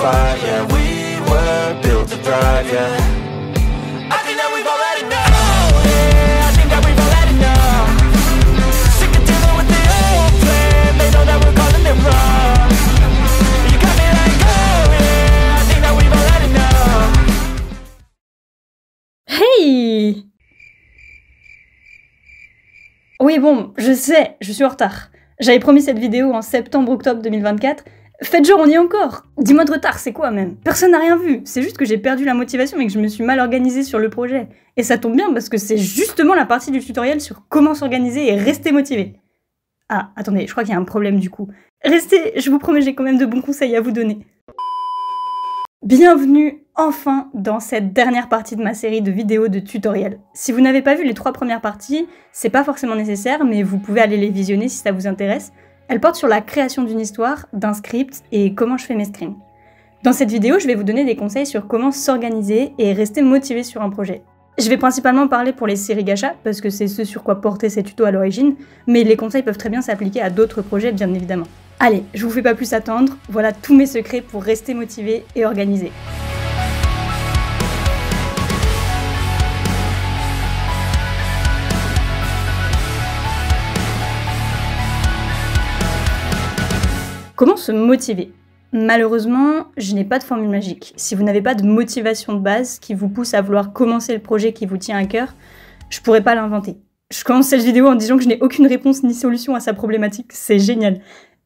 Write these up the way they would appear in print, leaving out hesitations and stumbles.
fight, yeah. We were built to thrive, yeah. I think that we've all had enough, yeah. I think that we've all had enough. Sick of dealing with the old plan. They know that we're calling it wrong. You got me like, oh yeah. I think that we've all had enough. Hey! Oui bon, je sais, je suis en retard. J'avais promis cette vidéo en septembre-octobre 2024. Faites genre on y est encore. 10 mois de retard, c'est quoi même? Personne n'a rien vu. C'est juste que j'ai perdu la motivation et que je me suis mal organisée sur le projet. Et ça tombe bien parce que c'est justement la partie du tutoriel sur comment s'organiser et rester motivé. Ah, attendez, je crois qu'il y a un problème du coup. Restez, je vous promets, j'ai quand même de bons conseils à vous donner. Bienvenue enfin dans cette dernière partie de ma série de vidéos de tutoriels. Si vous n'avez pas vu les 3 premières parties, c'est pas forcément nécessaire, mais vous pouvez aller les visionner si ça vous intéresse. Elles portent sur la création d'une histoire, d'un script et comment je fais mes screens. Dans cette vidéo, je vais vous donner des conseils sur comment s'organiser et rester motivé sur un projet. Je vais principalement parler pour les séries gacha, parce que c'est ce sur quoi portait ces tutos à l'origine, mais les conseils peuvent très bien s'appliquer à d'autres projets, bien évidemment. Allez, je vous fais pas plus attendre, voilà tous mes secrets pour rester motivé et organisé. Comment se motiver? Malheureusement, je n'ai pas de formule magique. Si vous n'avez pas de motivation de base qui vous pousse à vouloir commencer le projet qui vous tient à cœur, je pourrais pas l'inventer. Je commence cette vidéo en disant que je n'ai aucune réponse ni solution à sa problématique, c'est génial.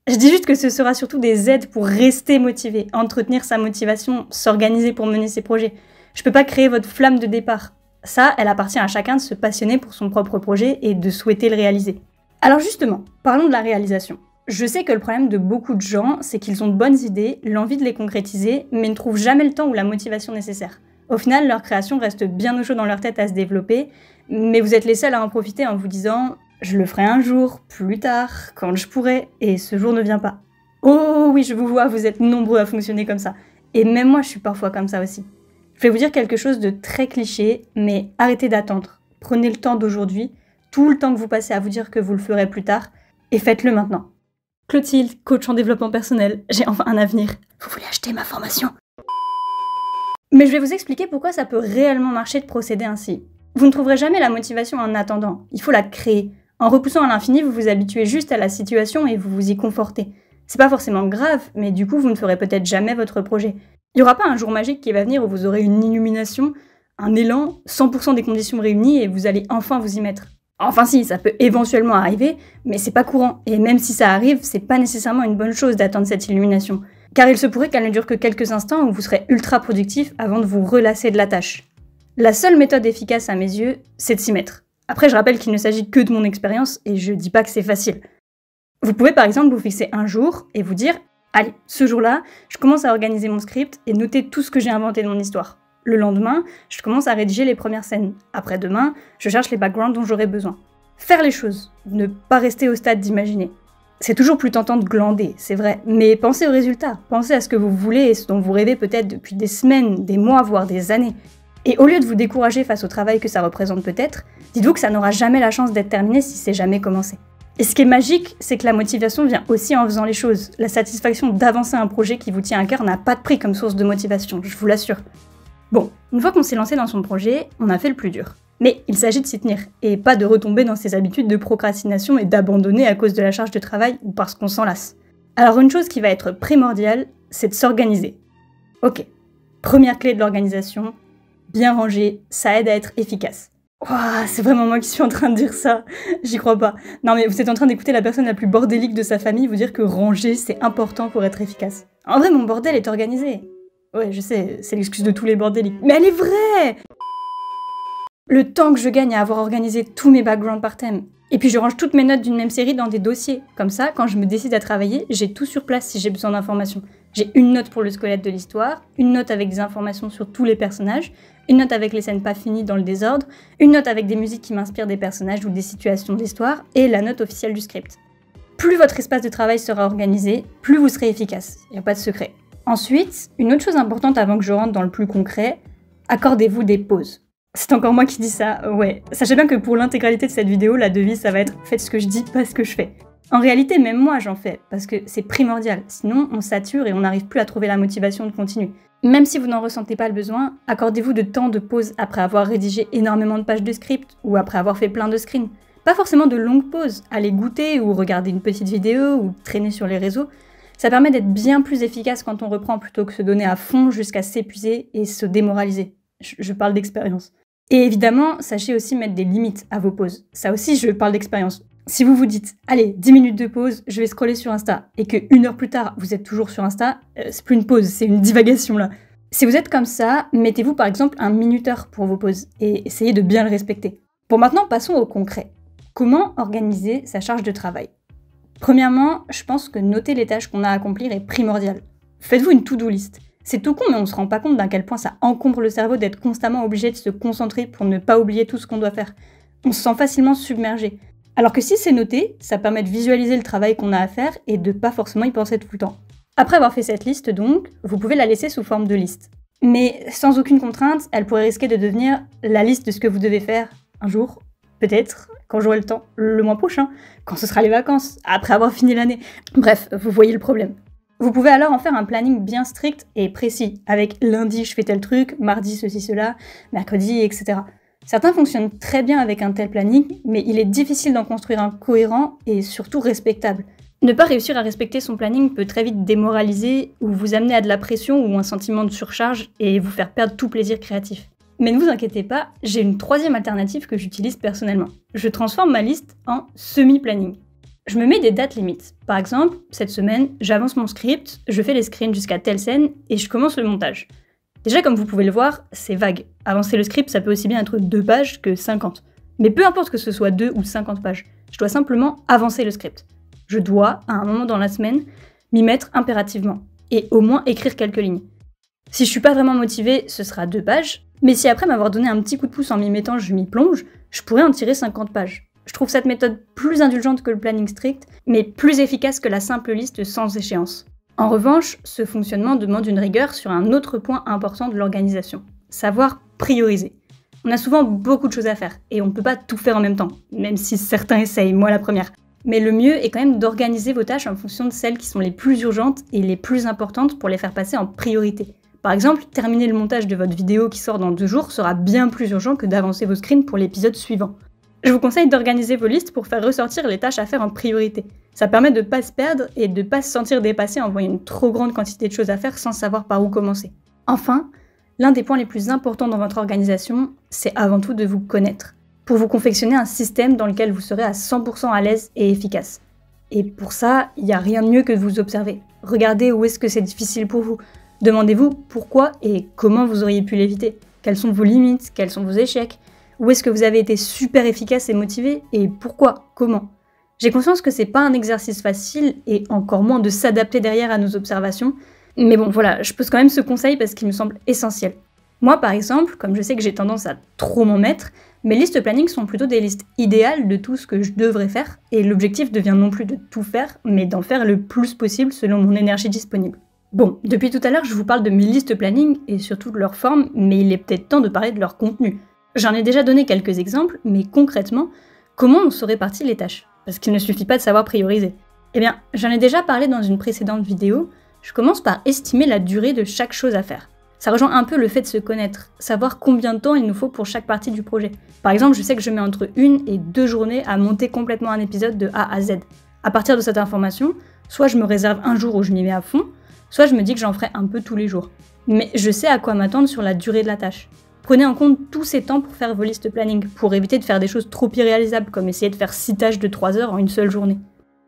Je dis juste que ce sera surtout des aides pour rester motivé, entretenir sa motivation, s'organiser pour mener ses projets. Je peux pas créer votre flamme de départ. Ça, elle appartient à chacun de se passionner pour son propre projet et de souhaiter le réaliser. Alors justement, parlons de la réalisation. Je sais que le problème de beaucoup de gens, c'est qu'ils ont de bonnes idées, l'envie de les concrétiser, mais ne trouvent jamais le temps ou la motivation nécessaire. Au final, leur création reste bien au chaud dans leur tête à se développer, mais vous êtes les seuls à en profiter en vous disant « je le ferai un jour, plus tard, quand je pourrai, et ce jour ne vient pas ». Oh oui, je vous vois, vous êtes nombreux à fonctionner comme ça. Et même moi, je suis parfois comme ça aussi. Je vais vous dire quelque chose de très cliché, mais arrêtez d'attendre. Prenez le temps d'aujourd'hui, tout le temps que vous passez à vous dire que vous le ferez plus tard, et faites-le maintenant. Clotilde, coach en développement personnel, j'ai enfin un avenir. Vous voulez acheter ma formation? Mais je vais vous expliquer pourquoi ça peut réellement marcher de procéder ainsi. Vous ne trouverez jamais la motivation en attendant, il faut la créer. En repoussant à l'infini, vous vous habituez juste à la situation et vous vous y confortez. C'est pas forcément grave, mais du coup vous ne ferez peut-être jamais votre projet. Il n'y aura pas un jour magique qui va venir où vous aurez une illumination, un élan, 100% des conditions réunies et vous allez enfin vous y mettre. Enfin si, ça peut éventuellement arriver, mais c'est pas courant. Et même si ça arrive, c'est pas nécessairement une bonne chose d'attendre cette illumination. Car il se pourrait qu'elle ne dure que quelques instants où vous serez ultra productif avant de vous relasser de la tâche. La seule méthode efficace à mes yeux, c'est de s'y mettre. Après, je rappelle qu'il ne s'agit que de mon expérience et je dis pas que c'est facile. Vous pouvez par exemple vous fixer un jour et vous dire « Allez, ce jour-là, je commence à organiser mon script et noter tout ce que j'ai inventé de mon histoire. » Le lendemain, je commence à rédiger les premières scènes. Après-demain, je cherche les backgrounds dont j'aurai besoin. Faire les choses, ne pas rester au stade d'imaginer. C'est toujours plus tentant de glander, c'est vrai, mais pensez aux résultats, pensez à ce que vous voulez et ce dont vous rêvez peut-être depuis des semaines, des mois, voire des années. Et au lieu de vous décourager face au travail que ça représente peut-être, dites-vous que ça n'aura jamais la chance d'être terminé si c'est jamais commencé. Et ce qui est magique, c'est que la motivation vient aussi en faisant les choses. La satisfaction d'avancer un projet qui vous tient à cœur n'a pas de prix comme source de motivation, je vous l'assure. Bon, une fois qu'on s'est lancé dans son projet, on a fait le plus dur. Mais il s'agit de s'y tenir, et pas de retomber dans ses habitudes de procrastination et d'abandonner à cause de la charge de travail ou parce qu'on s'en lasse. Alors une chose qui va être primordiale, c'est de s'organiser. Ok, première clé de l'organisation, bien ranger, ça aide à être efficace. Ouah, c'est vraiment moi qui suis en train de dire ça, j'y crois pas. Non mais vous êtes en train d'écouter la personne la plus bordélique de sa famille vous dire que ranger c'est important pour être efficace. En vrai, mon bordel est organisé. Ouais, je sais, c'est l'excuse de tous les bordéliques. Mais elle est vraie! Le temps que je gagne à avoir organisé tous mes backgrounds par thème. Et puis je range toutes mes notes d'une même série dans des dossiers. Comme ça, quand je me décide à travailler, j'ai tout sur place si j'ai besoin d'informations. J'ai une note pour le squelette de l'histoire, une note avec des informations sur tous les personnages, une note avec les scènes pas finies dans le désordre, une note avec des musiques qui m'inspirent des personnages ou des situations de l'histoire, et la note officielle du script. Plus votre espace de travail sera organisé, plus vous serez efficace. Il n'y a pas de secret. Ensuite, une autre chose importante avant que je rentre dans le plus concret, accordez-vous des pauses. C'est encore moi qui dis ça, ouais. Sachez bien que pour l'intégralité de cette vidéo, la devise ça va être « faites ce que je dis, pas ce que je fais ». En réalité, même moi j'en fais, parce que c'est primordial, sinon on sature et on n'arrive plus à trouver la motivation de continuer. Même si vous n'en ressentez pas le besoin, accordez-vous de temps de pause après avoir rédigé énormément de pages de script ou après avoir fait plein de screens. Pas forcément de longues pauses, aller goûter ou regarder une petite vidéo ou traîner sur les réseaux. Ça permet d'être bien plus efficace quand on reprend plutôt que se donner à fond jusqu'à s'épuiser et se démoraliser. Je parle d'expérience. Et évidemment, sachez aussi mettre des limites à vos pauses. Ça aussi, je parle d'expérience. Si vous vous dites, allez, 10 minutes de pause, je vais scroller sur Insta, et que 1 heure plus tard, vous êtes toujours sur Insta, c'est plus une pause, c'est une divagation là. Si vous êtes comme ça, mettez-vous par exemple un minuteur pour vos pauses, et essayez de bien le respecter. Bon, maintenant, passons au concret. Comment organiser sa charge de travail ? Premièrement, je pense que noter les tâches qu'on a à accomplir est primordial. Faites-vous une to-do list. C'est tout con, mais on ne se rend pas compte d'à quel point ça encombre le cerveau d'être constamment obligé de se concentrer pour ne pas oublier tout ce qu'on doit faire. On se sent facilement submergé. Alors que si c'est noté, ça permet de visualiser le travail qu'on a à faire et de pas forcément y penser tout le temps. Après avoir fait cette liste donc, vous pouvez la laisser sous forme de liste. Mais sans aucune contrainte, elle pourrait risquer de devenir la liste de ce que vous devez faire un jour, peut-être, quand j'aurai le temps, le mois prochain, quand ce sera les vacances, après avoir fini l'année. Bref, vous voyez le problème. Vous pouvez alors en faire un planning bien strict et précis, avec lundi je fais tel truc, mardi ceci cela, mercredi, etc. Certains fonctionnent très bien avec un tel planning, mais il est difficile d'en construire un cohérent et surtout respectable. Ne pas réussir à respecter son planning peut très vite démoraliser ou vous amener à de la pression ou un sentiment de surcharge et vous faire perdre tout plaisir créatif. Mais ne vous inquiétez pas, j'ai une troisième alternative que j'utilise personnellement. Je transforme ma liste en semi-planning. Je me mets des dates limites. Par exemple, cette semaine, j'avance mon script, je fais les screens jusqu'à telle scène et je commence le montage. Déjà, comme vous pouvez le voir, c'est vague. Avancer le script, ça peut aussi bien être 2 pages que 50. Mais peu importe que ce soit 2 ou 50 pages, je dois simplement avancer le script. Je dois, à un moment dans la semaine, m'y mettre impérativement, et au moins écrire quelques lignes. Si je suis pas vraiment motivée, ce sera 2 pages, mais si après m'avoir donné un petit coup de pouce en m'y mettant, je m'y plonge, je pourrais en tirer 50 pages. Je trouve cette méthode plus indulgente que le planning strict, mais plus efficace que la simple liste sans échéance. En revanche, ce fonctionnement demande une rigueur sur un autre point important de l'organisation, savoir prioriser. On a souvent beaucoup de choses à faire, et on ne peut pas tout faire en même temps, même si certains essayent, moi la première. Mais le mieux est quand même d'organiser vos tâches en fonction de celles qui sont les plus urgentes et les plus importantes pour les faire passer en priorité. Par exemple, terminer le montage de votre vidéo qui sort dans 2 jours sera bien plus urgent que d'avancer vos screens pour l'épisode suivant. Je vous conseille d'organiser vos listes pour faire ressortir les tâches à faire en priorité. Ça permet de ne pas se perdre et de ne pas se sentir dépassé en voyant une trop grande quantité de choses à faire sans savoir par où commencer. Enfin, l'un des points les plus importants dans votre organisation, c'est avant tout de vous connaître, pour vous confectionner un système dans lequel vous serez à 100% à l'aise et efficace. Et pour ça, il n'y a rien de mieux que de vous observer. Regardez où est-ce que c'est difficile pour vous. Demandez-vous pourquoi et comment vous auriez pu l'éviter. Quelles sont vos limites, quels sont vos échecs. Où est-ce que vous avez été super efficace et motivé et pourquoi, comment. J'ai conscience que c'est pas un exercice facile et encore moins de s'adapter derrière à nos observations, mais bon voilà, je pose quand même ce conseil parce qu'il me semble essentiel. Moi par exemple, comme je sais que j'ai tendance à trop m'en mettre, mes listes planning sont plutôt des listes idéales de tout ce que je devrais faire et l'objectif devient non plus de tout faire, mais d'en faire le plus possible selon mon énergie disponible. Bon, depuis tout à l'heure je vous parle de mes listes planning et surtout de leur forme, mais il est peut-être temps de parler de leur contenu. J'en ai déjà donné quelques exemples, mais concrètement, comment on se répartit les tâches ? Parce qu'il ne suffit pas de savoir prioriser. Eh bien, j'en ai déjà parlé dans une précédente vidéo, je commence par estimer la durée de chaque chose à faire. Ça rejoint un peu le fait de se connaître, savoir combien de temps il nous faut pour chaque partie du projet. Par exemple, je sais que je mets entre 1 et 2 journées à monter complètement un épisode de A à Z. À partir de cette information, soit je me réserve un jour où je m'y mets à fond, soit je me dis que j'en ferai un peu tous les jours. Mais je sais à quoi m'attendre sur la durée de la tâche. Prenez en compte tous ces temps pour faire vos listes planning, pour éviter de faire des choses trop irréalisables, comme essayer de faire 6 tâches de 3 heures en une seule journée.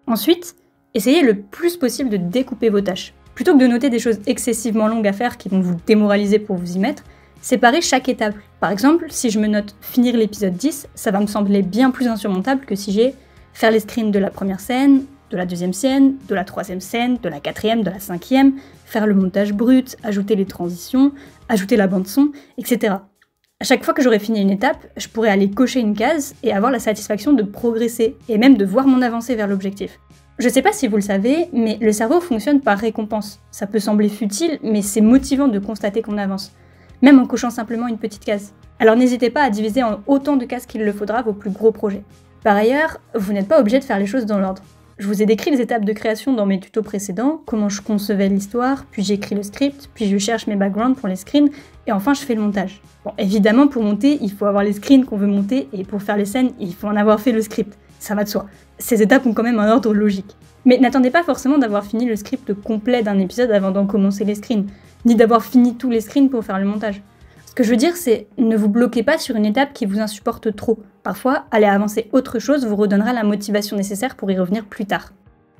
Ensuite, essayez le plus possible de découper vos tâches. Plutôt que de noter des choses excessivement longues à faire qui vont vous démoraliser pour vous y mettre, séparez chaque étape. Par exemple, si je me note finir l'épisode 10, ça va me sembler bien plus insurmontable que si j'ai faire les screens de la première scène, de la deuxième scène, de la troisième scène, de la quatrième, de la cinquième, faire le montage brut, ajouter les transitions, ajouter la bande-son, etc. À chaque fois que j'aurai fini une étape, je pourrai aller cocher une case et avoir la satisfaction de progresser, et même de voir mon avancée vers l'objectif. Je sais pas si vous le savez, mais le cerveau fonctionne par récompense. Ça peut sembler futile, mais c'est motivant de constater qu'on avance, même en cochant simplement une petite case. Alors n'hésitez pas à diviser en autant de cases qu'il le faudra vos plus gros projets. Par ailleurs, vous n'êtes pas obligé de faire les choses dans l'ordre. Je vous ai décrit les étapes de création dans mes tutos précédents, comment je concevais l'histoire, puis j'écris le script, puis je cherche mes backgrounds pour les screens, et enfin je fais le montage. Bon, évidemment pour monter, il faut avoir les screens qu'on veut monter, et pour faire les scènes, il faut en avoir fait le script. Ça va de soi. Ces étapes ont quand même un ordre logique. Mais n'attendez pas forcément d'avoir fini le script complet d'un épisode avant d'en commencer les screens, ni d'avoir fini tous les screens pour faire le montage. Ce que je veux dire, c'est ne vous bloquez pas sur une étape qui vous insupporte trop. Parfois, aller avancer autre chose vous redonnera la motivation nécessaire pour y revenir plus tard.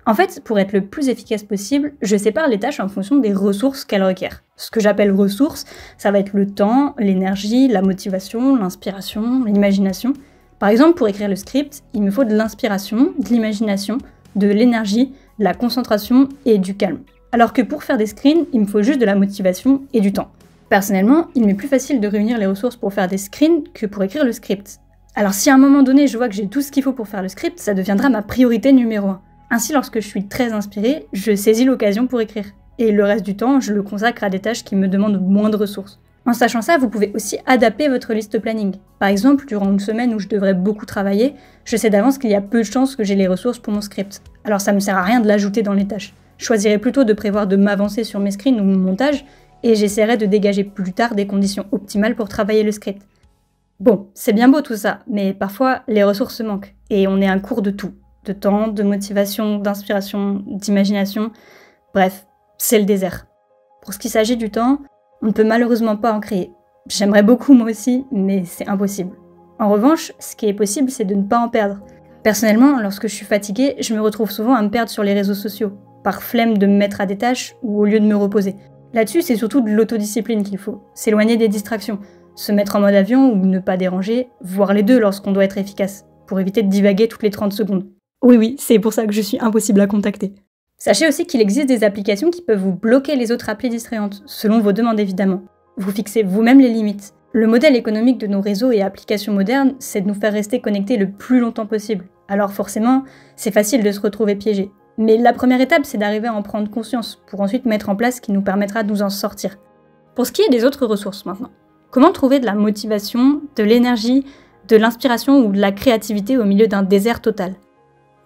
En fait, pour être le plus efficace possible, je sépare les tâches en fonction des ressources qu'elles requièrent. Ce que j'appelle ressources, ça va être le temps, l'énergie, la motivation, l'inspiration, l'imagination. Par exemple, pour écrire le script, il me faut de l'inspiration, de l'imagination, de l'énergie, de la concentration et du calme. Alors que pour faire des screens, il me faut juste de la motivation et du temps. Personnellement, il m'est plus facile de réunir les ressources pour faire des screens que pour écrire le script. Alors si à un moment donné je vois que j'ai tout ce qu'il faut pour faire le script, ça deviendra ma priorité numéro 1. Ainsi, lorsque je suis très inspirée, je saisis l'occasion pour écrire. Et le reste du temps, je le consacre à des tâches qui me demandent moins de ressources. En sachant ça, vous pouvez aussi adapter votre liste planning. Par exemple, durant une semaine où je devrais beaucoup travailler, je sais d'avance qu'il y a peu de chances que j'ai les ressources pour mon script. Alors ça ne me sert à rien de l'ajouter dans les tâches. Je choisirai plutôt de prévoir de m'avancer sur mes screens ou mon montage, et j'essaierai de dégager plus tard des conditions optimales pour travailler le script. Bon, c'est bien beau tout ça, mais parfois les ressources manquent, et on est à court de tout. De temps, de motivation, d'inspiration, d'imagination, bref, c'est le désert. Pour ce qui s'agit du temps, on ne peut malheureusement pas en créer. J'aimerais beaucoup moi aussi, mais c'est impossible. En revanche, ce qui est possible, c'est de ne pas en perdre. Personnellement, lorsque je suis fatiguée, je me retrouve souvent à me perdre sur les réseaux sociaux, par flemme de me mettre à des tâches ou au lieu de me reposer. Là-dessus, c'est surtout de l'autodiscipline qu'il faut, s'éloigner des distractions, se mettre en mode avion ou ne pas déranger, voire les deux lorsqu'on doit être efficace, pour éviter de divaguer toutes les 30 secondes. Oui, c'est pour ça que je suis impossible à contacter. Sachez aussi qu'il existe des applications qui peuvent vous bloquer les autres applis distrayantes, selon vos demandes évidemment. Vous fixez vous-même les limites. Le modèle économique de nos réseaux et applications modernes, c'est de nous faire rester connectés le plus longtemps possible. Alors forcément, c'est facile de se retrouver piégé. Mais la première étape, c'est d'arriver à en prendre conscience, pour ensuite mettre en place ce qui nous permettra de nous en sortir. Pour ce qui est des autres ressources maintenant, comment trouver de la motivation, de l'énergie, de l'inspiration ou de la créativité au milieu d'un désert total ?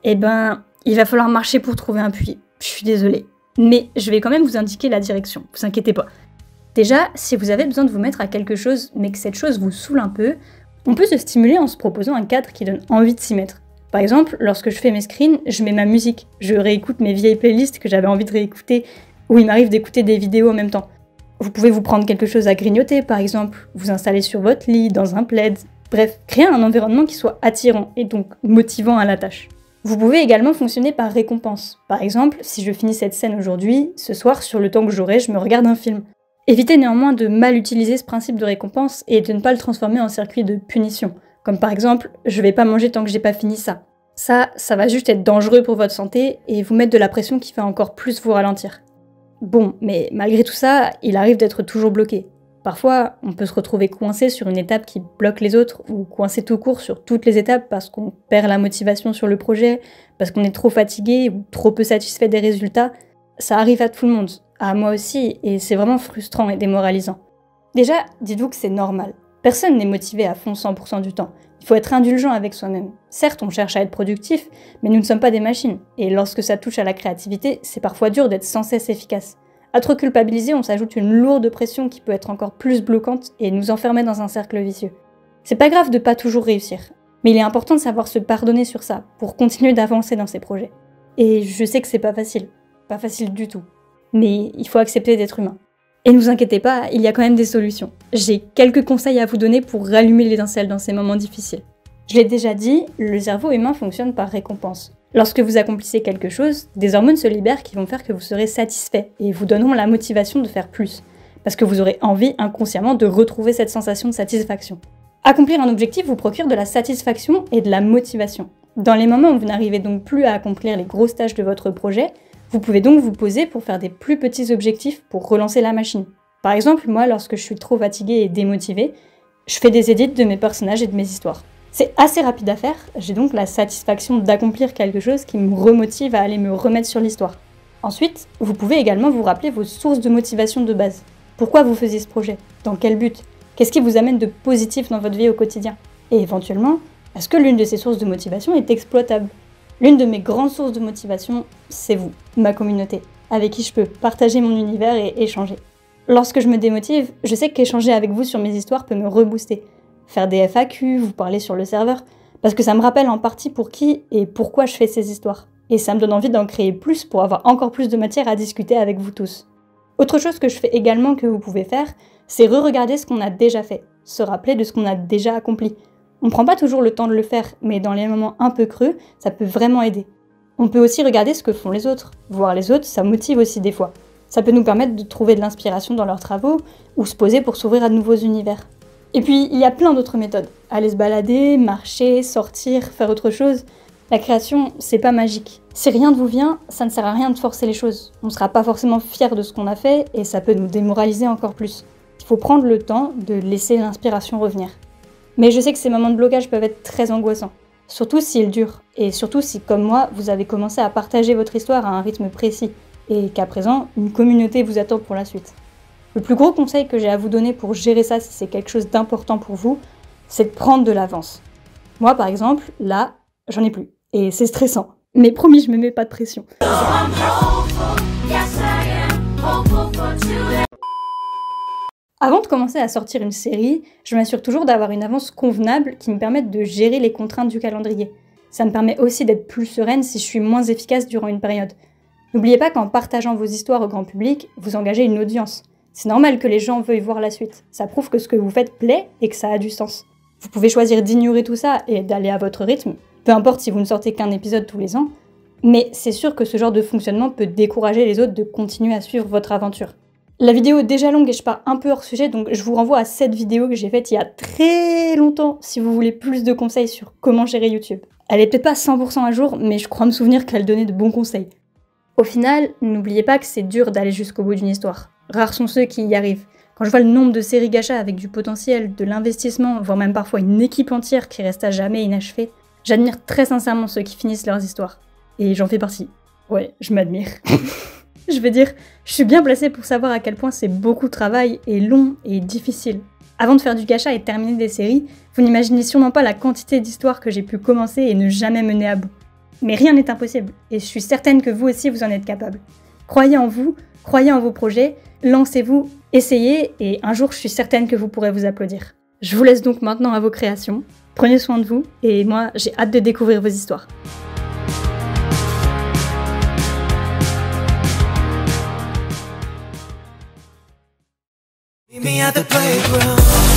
Eh ben, il va falloir marcher pour trouver un puits. Je suis désolée. Mais je vais quand même vous indiquer la direction, vous inquiétez pas. Déjà, si vous avez besoin de vous mettre à quelque chose, mais que cette chose vous saoule un peu, on peut se stimuler en se proposant un cadre qui donne envie de s'y mettre. Par exemple, lorsque je fais mes screens, je mets ma musique. Je réécoute mes vieilles playlists que j'avais envie de réécouter, ou il m'arrive d'écouter des vidéos en même temps. Vous pouvez vous prendre quelque chose à grignoter, par exemple, vous installer sur votre lit, dans un plaid. Bref, créer un environnement qui soit attirant et donc motivant à la tâche. Vous pouvez également fonctionner par récompense. Par exemple, si je finis cette scène aujourd'hui, ce soir, sur le temps que j'aurai, je me regarde un film. Évitez néanmoins de mal utiliser ce principe de récompense et de ne pas le transformer en circuit de punition. Comme par exemple, je vais pas manger tant que j'ai pas fini ça. Ça va juste être dangereux pour votre santé et vous mettre de la pression qui va encore plus vous ralentir. Bon, mais malgré tout ça, il arrive d'être toujours bloqué. Parfois, on peut se retrouver coincé sur une étape qui bloque les autres, ou coincé tout court sur toutes les étapes parce qu'on perd la motivation sur le projet, parce qu'on est trop fatigué ou trop peu satisfait des résultats. Ça arrive à tout le monde, à moi aussi, et c'est vraiment frustrant et démoralisant. Déjà, dites-vous que c'est normal. Personne n'est motivé à fond 100% du temps. Il faut être indulgent avec soi-même. Certes, on cherche à être productif, mais nous ne sommes pas des machines, et lorsque ça touche à la créativité, c'est parfois dur d'être sans cesse efficace. À trop culpabiliser, on s'ajoute une lourde pression qui peut être encore plus bloquante et nous enfermer dans un cercle vicieux. C'est pas grave de pas toujours réussir, mais il est important de savoir se pardonner sur ça pour continuer d'avancer dans ses projets. Et je sais que c'est pas facile du tout, mais il faut accepter d'être humain. Et ne vous inquiétez pas, il y a quand même des solutions. J'ai quelques conseils à vous donner pour rallumer l'étincelle dans ces moments difficiles. Je l'ai déjà dit, le cerveau humain fonctionne par récompense. Lorsque vous accomplissez quelque chose, des hormones se libèrent qui vont faire que vous serez satisfait et vous donneront la motivation de faire plus, parce que vous aurez envie inconsciemment de retrouver cette sensation de satisfaction. Accomplir un objectif vous procure de la satisfaction et de la motivation. Dans les moments où vous n'arrivez donc plus à accomplir les grosses tâches de votre projet, vous pouvez donc vous poser pour faire des plus petits objectifs pour relancer la machine. Par exemple, moi, lorsque je suis trop fatiguée et démotivée, je fais des edits de mes personnages et de mes histoires. C'est assez rapide à faire, j'ai donc la satisfaction d'accomplir quelque chose qui me remotive à aller me remettre sur l'histoire. Ensuite, vous pouvez également vous rappeler vos sources de motivation de base. Pourquoi vous faisiez ce projet ? Dans quel but ? Qu'est-ce qui vous amène de positif dans votre vie au quotidien ? Et éventuellement, est-ce que l'une de ces sources de motivation est exploitable ? L'une de mes grandes sources de motivation, c'est vous, ma communauté, avec qui je peux partager mon univers et échanger. Lorsque je me démotive, je sais qu'échanger avec vous sur mes histoires peut me rebooster. Faire des FAQ, vous parler sur le serveur, parce que ça me rappelle en partie pour qui et pourquoi je fais ces histoires. Et ça me donne envie d'en créer plus pour avoir encore plus de matière à discuter avec vous tous. Autre chose que je fais également que vous pouvez faire, c'est re-regarder ce qu'on a déjà fait, se rappeler de ce qu'on a déjà accompli. On prend pas toujours le temps de le faire, mais dans les moments un peu creux, ça peut vraiment aider. On peut aussi regarder ce que font les autres. Voir les autres, ça motive aussi des fois. Ça peut nous permettre de trouver de l'inspiration dans leurs travaux, ou se poser pour s'ouvrir à de nouveaux univers. Et puis, il y a plein d'autres méthodes. Aller se balader, marcher, sortir, faire autre chose. La création, c'est pas magique. Si rien ne vous vient, ça ne sert à rien de forcer les choses. On sera pas forcément fier de ce qu'on a fait, et ça peut nous démoraliser encore plus. Il faut prendre le temps de laisser l'inspiration revenir. Mais je sais que ces moments de blocage peuvent être très angoissants. Surtout s'ils durent. Et surtout si, comme moi, vous avez commencé à partager votre histoire à un rythme précis. Et qu'à présent, une communauté vous attend pour la suite. Le plus gros conseil que j'ai à vous donner pour gérer ça si c'est quelque chose d'important pour vous, c'est de prendre de l'avance. Moi, par exemple, là, j'en ai plus. Et c'est stressant. Mais promis, je me mets pas de pression. Avant de commencer à sortir une série, je m'assure toujours d'avoir une avance convenable qui me permette de gérer les contraintes du calendrier. Ça me permet aussi d'être plus sereine si je suis moins efficace durant une période. N'oubliez pas qu'en partageant vos histoires au grand public, vous engagez une audience. C'est normal que les gens veuillent voir la suite. Ça prouve que ce que vous faites plaît et que ça a du sens. Vous pouvez choisir d'ignorer tout ça et d'aller à votre rythme, peu importe si vous ne sortez qu'un épisode tous les ans, mais c'est sûr que ce genre de fonctionnement peut décourager les autres de continuer à suivre votre aventure. La vidéo est déjà longue et je pars un peu hors sujet, donc je vous renvoie à cette vidéo que j'ai faite il y a très longtemps si vous voulez plus de conseils sur comment gérer YouTube. Elle est peut-être pas 100% à jour, mais je crois me souvenir qu'elle donnait de bons conseils. Au final, n'oubliez pas que c'est dur d'aller jusqu'au bout d'une histoire. Rares sont ceux qui y arrivent. Quand je vois le nombre de séries gacha avec du potentiel, de l'investissement, voire même parfois une équipe entière qui reste à jamais inachevée, j'admire très sincèrement ceux qui finissent leurs histoires. Et j'en fais partie. Ouais, je m'admire. Je veux dire, je suis bien placée pour savoir à quel point c'est beaucoup de travail et long et difficile. Avant de faire du gacha et de terminer des séries, vous n'imaginez sûrement pas la quantité d'histoires que j'ai pu commencer et ne jamais mener à bout. Mais rien n'est impossible, et je suis certaine que vous aussi vous en êtes capable. Croyez en vous, croyez en vos projets, lancez-vous, essayez, et un jour je suis certaine que vous pourrez vous applaudir. Je vous laisse donc maintenant à vos créations, prenez soin de vous, et moi j'ai hâte de découvrir vos histoires. Meet me at the playground.